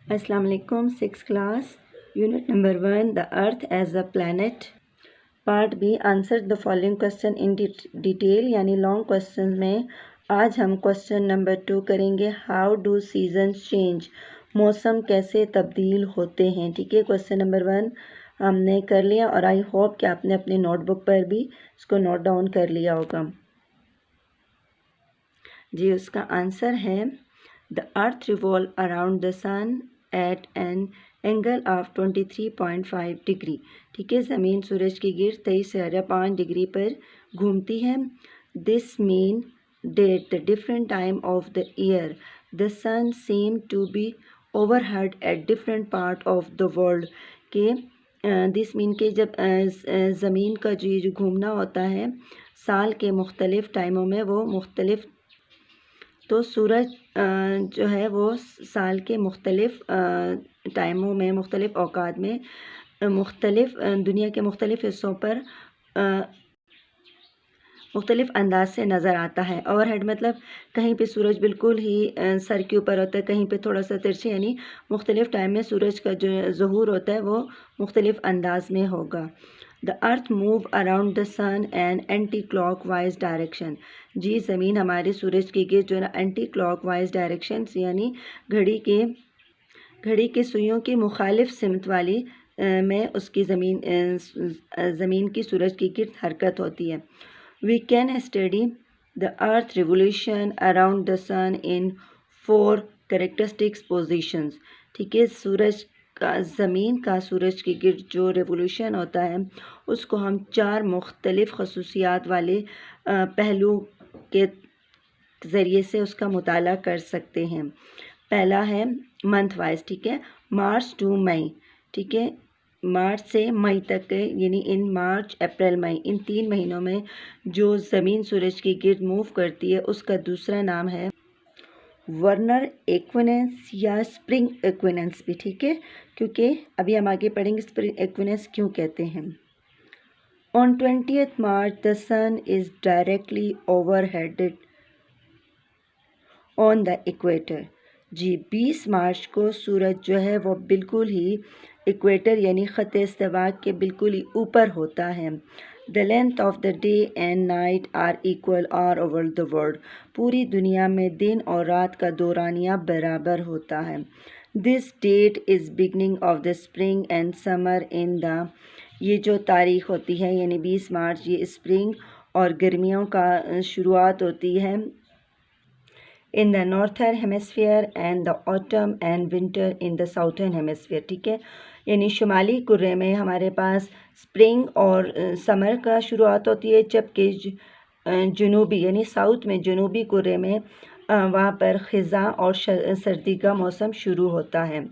अस्सलाम वालेकुम। 6th class, unit number 1, the earth as a planet, part B. Answer the following question in detail, यानी long question में आज हम question number 2 करेंगे। हाउ डू सीजन्स चेंज, मौसम कैसे तब्दील होते हैं। ठीक है, क्वेश्चन नंबर 1 हमने कर लिया और आई होप कि आपने अपनी नोटबुक पर भी इसको नोट डाउन कर लिया होगा। जी, उसका आंसर है the earth revolve around the sun at an angle of 23.5 degree. ठीक है, ज़मीन सूरज की गिर्द 23.5 डिग्री पर घूमती है। This mean that the different time of the year the sun seem to be overhead at different part of the world के this mean के जब ज़मीन का जो घूमना होता है साल के मुख्तलिफ़ टाइमों में, वो मुख्तलिफ़, तो सूरज जो है वो साल के मुख्तलिफ़ टाइमों में, मुख्तलिफ़ औकात में, मुख्तलिफ़ दुनिया के मुख्तलिफ़ हिस्सों पर मुख्तलिफ़ अंदाज से नज़र आता है। ओवरहेड मतलब कहीं पे सूरज बिल्कुल ही सर के ऊपर होता है, कहीं पे थोड़ा सा तिरछे, यानी मुख्तलिफ़ टाइम में सूरज का जो ज़हूर होता है वो मुख्तलिफ़ अंदाज में होगा। The earth move around the sun and anticlockwise direction. जी, ज़मीन हमारे सूरज के गिर्द जो है ना एंटी क्लॉक वाइज डायरेक्शन, यानी घड़ी के सुइयों की मुखालिफ सिमत वाली में उसकी ज़मीन की सूरज की गिर्द हरकत होती है। We can study the earth revolution around the sun in 4 characteristics positions. ठीक है, ज़मीन का सूरज की गिर्द जो रेवोल्यूशन होता है उसको हम 4 मुख्तलिफ़ खसूसियात वाले पहलू के ज़रिए से उसका मुताला कर सकते हैं। पहला है मंथ वाइज। ठीक है, मार्च टू मई। ठीक है, मार्च से मई तक के, यानी इन मार्च अप्रैल मई, इन 3 महीनों में जो ज़मीन सूरज की गिर्द मूव करती है उसका दूसरा नाम है वर्नर इक्विनेंस या स्प्रिंग इक्विनेंस भी। ठीक है, क्योंकि अभी हम आगे पढ़ेंगे स्प्रिंग इक्विनेंस क्यों कहते हैं। On 20th March the sun is directly overheaded on the equator. जी, 20 मार्च को सूरज जो है वो बिल्कुल ही इक्वेटर यानी ख़त इस्तिवा के बिल्कुल ही ऊपर होता है। The length of the day and night are equal all over the world. पूरी दुनिया में दिन और रात का दौरानिया बराबर होता है। This that is beginning of the spring and summer in the, ये जो तारीख़ होती है यानी 20 मार्च, ये स्प्रिंग और गर्मियों का शुरुआत होती है in the northern hemisphere and the autumn and winter in the southern hemisphere. ठीक है, यानी शुमाली कुर्रे में हमारे पास स्प्रिंग और समर का शुरुआत होती है, जबकि जनूबी यानी साउथ में, जनूबी कुर्रे में वहाँ पर ख़िज़ा और सर्दी का मौसम शुरू होता है।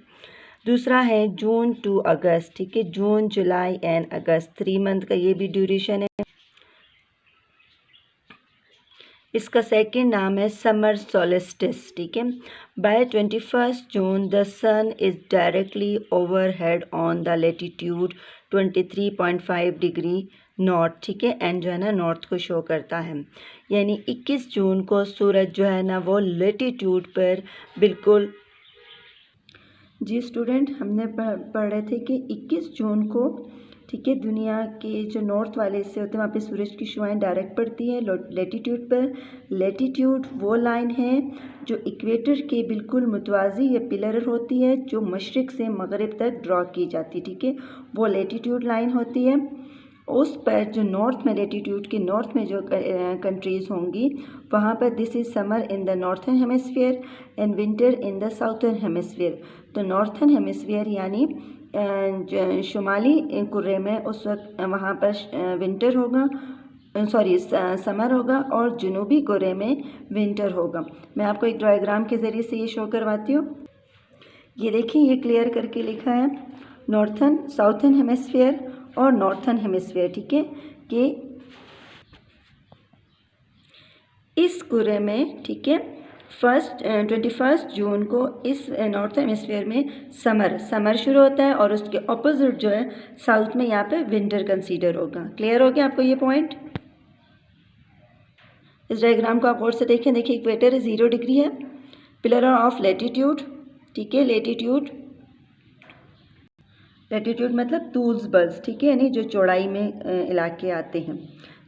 दूसरा है जून टू अगस्त। ठीक है, जून, जुलाई एंड अगस्त, 3 मंथ का ये भी ड्यूरेशन है। इसका सेकंड नाम है समर सोलिस्टिस। ठीक है, by 21 June the sun is directly overhead on the latitude 23.5 degree north. ठीक है, एंड जो है ना नॉर्थ को शो करता है, यानी 21 जून को सूरज जो है ना वो लेटीट्यूड पर बिल्कुल। जी स्टूडेंट, हमने पढ़ रहे थे कि 21 जून को, ठीक है, दुनिया के जो नॉर्थ वाले हिस्से होते हैं वहाँ पे सूरज की शुआएं डायरेक्ट पड़ती हैं लेटीट्यूड पर। लेटीट्यूड वो लाइन है जो इक्वेटर के बिल्कुल मुतवाज़ी या पिलर होती है, जो मशरिक़ से मगरिब तक ड्रॉ की जाती है। ठीक है, वो लेटीट्यूड लाइन होती है। उस पर जो नॉर्थ में, लेटीट्यूड के नॉर्थ में जो कंट्रीज़ होंगी वहाँ पर this is summer in the northern hemisphere and winter in the southern hemisphere. तो नॉर्थर्न हेमिसफेयर यानी शुमाली कुर्रे में उस वक्त वहाँ पर विंटर होगा, सॉरी समर होगा, और जनूबी कुर्रे में विंटर होगा। मैं आपको एक डायग्राम के ज़रिए से ये शो करवाती हूँ। ये देखिए, ये क्लियर करके लिखा है नॉर्थर्न, साउथर्न हेमिसफेयर और नॉर्थर्न हेमिसफेयर। ठीक है, कि इस कुर्रे में, ठीक है, 21 जून को इस नॉर्थर्न हेमिसफेयर में समर शुरू होता है और उसके ऑपोजिट जो है साउथ में यहाँ पे विंटर कंसीडर होगा। क्लियर हो गया आपको ये पॉइंट। इस डायग्राम को आप गौर से देखिए। इक्वेटर 0 डिग्री है, पिलर ऑफ लेटीट्यूड, ठीक है, लेटीट्यूड लैटिट्यूड मतलब तूल्स बल्स, ठीक है, यानी जो चौड़ाई में इलाके आते हैं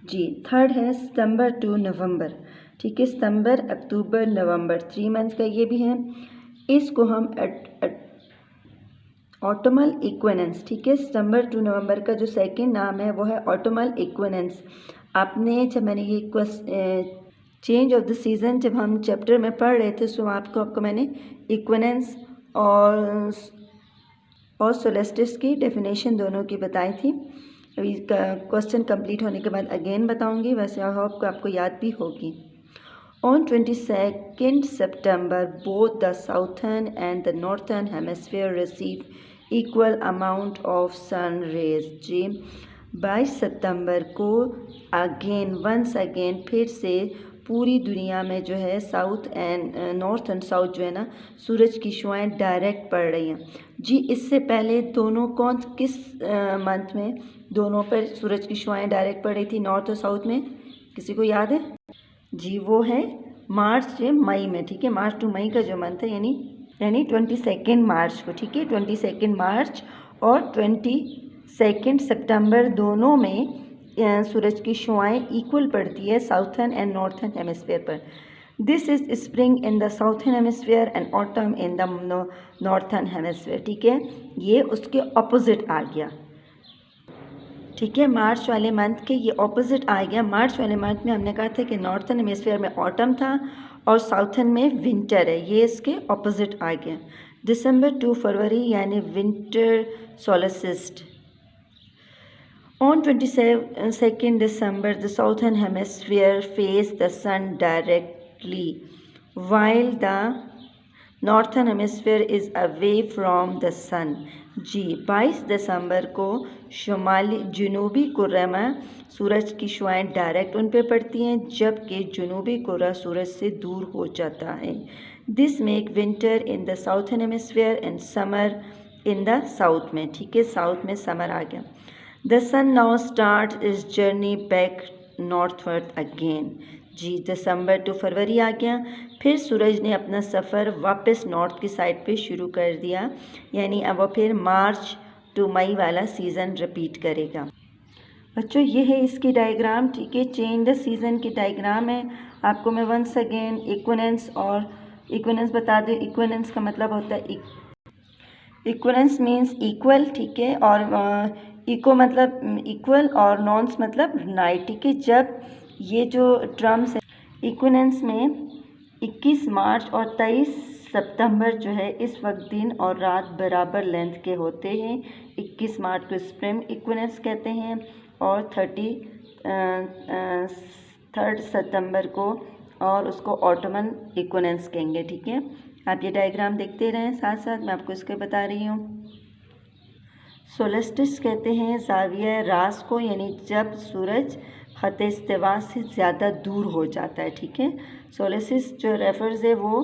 जी। थर्ड है सितंबर टू नवंबर, ठीक है, सितंबर अक्टूबर नवंबर 3 मंथ का ये भी है। इसको हम ऑटोमल इक्विनेंस, ठीक है, सितंबर टू नवंबर का जो सेकंड नाम है वो है ऑटोमल इक्विनेंस। आपने जब मैंने ये चेंज ऑफ द सीज़न जब हम चैप्टर में पढ़ रहे थे, सो आपको मैंने इक्विनेंस और सोलेस्टिस की डेफिनेशन दोनों की बताई थी। अभी क्वेश्चन कंप्लीट होने के बाद अगेन बताऊंगी, वैसे आई होप आपको याद भी होगी। On 22nd September, both the southern and the northern hemisphere receive equal amount of sun rays जी। 22 सितंबर को वंस अगेन फिर से पूरी दुनिया में जो है south and north and south जो है ना सूरज की शुआएं डायरेक्ट पड़ रही हैं जी। इससे पहले दोनों किस मंथ में दोनों पर सूरज की शुआएं डायरेक्ट पड़ रही थी, नॉर्थ और साउथ में, किसी को याद है जी? वो है मार्च से मई में, ठीक है, मार्च टू मई का जो मंथ है, यानी 22 मार्च को, ठीक है, 22 मार्च और 22 सितंबर दोनों में सूरज की शुआएं इक्वल पड़ती है साउथर्न एंड नॉर्थर्न हेमिस्फीयर पर। This is spring in the southern hemisphere and autumn in the northern hemisphere, ठीक है, ये उसके ऑपोजिट आ गया, ठीक है, मार्च वाले मंथ के ये ऑपोजिट आ गया। मार्च वाले मंथ में हमने कहा था कि नॉर्थर्न हेमिस्फीयर में ऑटम था और साउथर्न में विंटर है, ये इसके ऑपोजिट आ गया। दिसंबर टू फरवरी यानी winter सोलस्टिस। On 22nd December, the southern hemisphere faced the sun directly, while the northern hemisphere is away from the sun जी। 22 दिसंबर को जुनूबी कुर्रा में सूरज की शुआएं डायरेक्ट उन पे पड़ती हैं, जबकि जुनूबी कुर्रा सूरज से दूर हो जाता है। This make winter in the southern hemisphere and summer in the south में, ठीक है, साउथ में समर आ गया। The sun now start its journey back northward again जी। दिसंबर टू फरवरी आ गया, फिर सूरज ने अपना सफ़र वापस नॉर्थ की साइड पे शुरू कर दिया, यानी अब वो फिर मार्च टू मई वाला सीज़न रिपीट करेगा। बच्चों ये है इसकी डायग्राम, ठीक है, चेंज द सीज़न की डायग्राम है। आपको मैं वंस अगेन इक्विनेंस बता दूँ। इक्विनेंस का मतलब होता है इक्विनेंस मीन्स इक्वल, ठीक है, और इको मतलब इक्वल और नॉन्स मतलब नाइट, ठीक है। जब ये जो टर्म्स है इक्विनेंस में 21 मार्च और 23 सितंबर जो है इस वक्त दिन और रात बराबर लेंथ के होते हैं। 21 मार्च को स्प्रिंग इक्विनेंस कहते हैं और 3 सितंबर को और उसको ऑटमन इक्विनेंस कहेंगे, ठीक है। आप ये डायग्राम देखते रहें, साथ साथ मैं आपको इसके बता रही हूँ। सोलेस्टिस कहते हैं ज़ाविया रास को, यानी जब सूरज ख़त इस्तिवा से ज़्यादा दूर हो जाता है, ठीक है। सोलेसिस जो रेफर्स है वो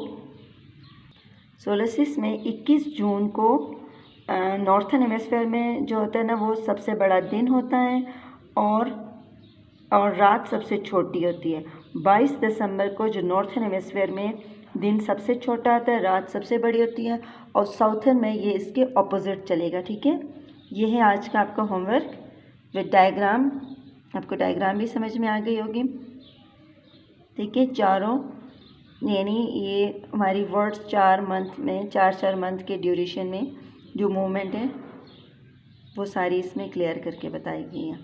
सोलेसिस में 21 जून को नॉर्थर्न हेमिस्फीयर में जो होता है ना वो सबसे बड़ा दिन होता है और रात सबसे छोटी होती है। 22 दिसंबर को जो नॉर्थर्न हेमिस्फीयर में दिन सबसे छोटा आता है, रात सबसे बड़ी होती है, और साउथर्न में ये इसके ऑपोजिट चलेगा, ठीक है। ये है आज का आपका होमवर्क विद डायग्राम। आपको डायग्राम भी समझ में आ गई होगी, ठीक है। चारों यानी ये हमारी वर्ड्स 4 मंथ के ड्यूरेशन में जो मूवमेंट है वो सारी इसमें क्लियर करके बताई गई है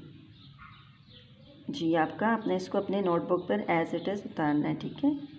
जी। आपका अपने इसको अपने नोटबुक पर एज इट इज़ उतारना है, ठीक है।